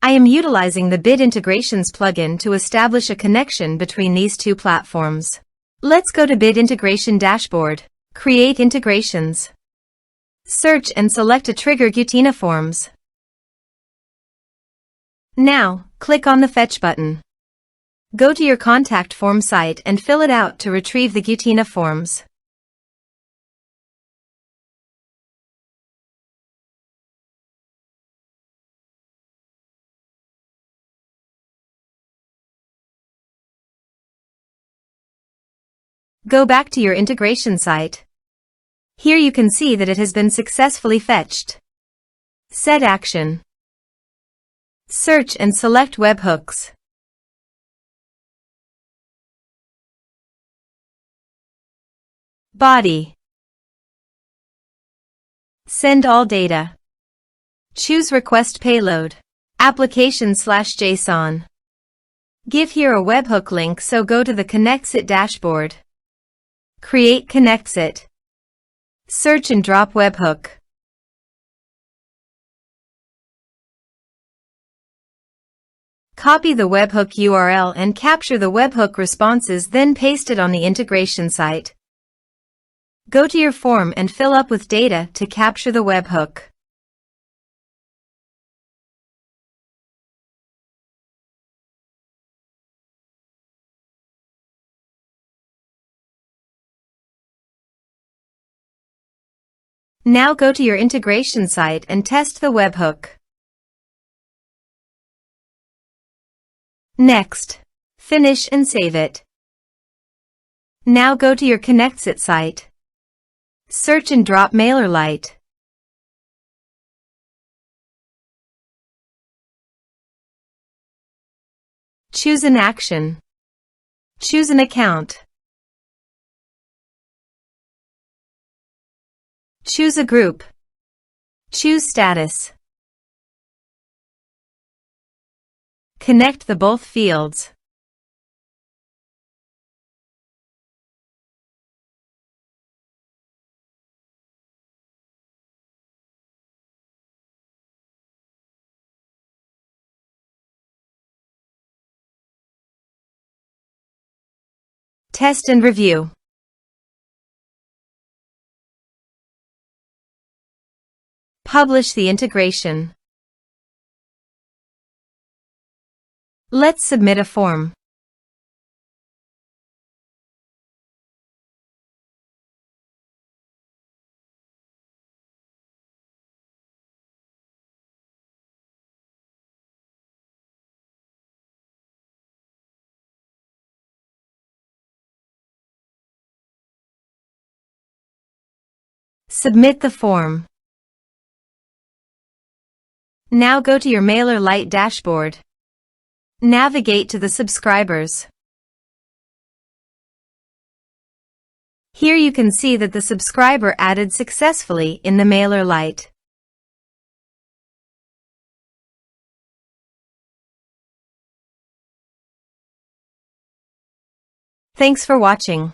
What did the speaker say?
I am utilizing the Bit Integrations plugin to establish a connection between these two platforms. Let's go to Bit Integration Dashboard. Create integrations. Search and select a trigger Gutena Forms. Now, click on the Fetch button. Go to your contact form site and fill it out to retrieve the Gutena Forms. Go back to your integration site. Here you can see that it has been successfully fetched. Set action. Search and select Webhooks. Body. Send all data. Choose Request Payload. Application/JSON. Give here a webhook link, so go to the Connexit dashboard. Create Connexit. Search and drop webhook. Copy the webhook URL and capture the webhook responses, then paste it on the integration site. Go to your form and fill up with data to capture the webhook. Now go to your integration site and test the webhook. Next, finish and save it. Now go to your Connexit site. Search and drop MailerLite. Choose an action. Choose an account. Choose a group. Choose status. Connect the both fields. Test and review. Publish the integration. Let's submit a form. Submit the form. Now go to your MailerLite dashboard. Navigate to the subscribers. Here you can see that the subscriber added successfully in the MailerLite. Thanks for watching.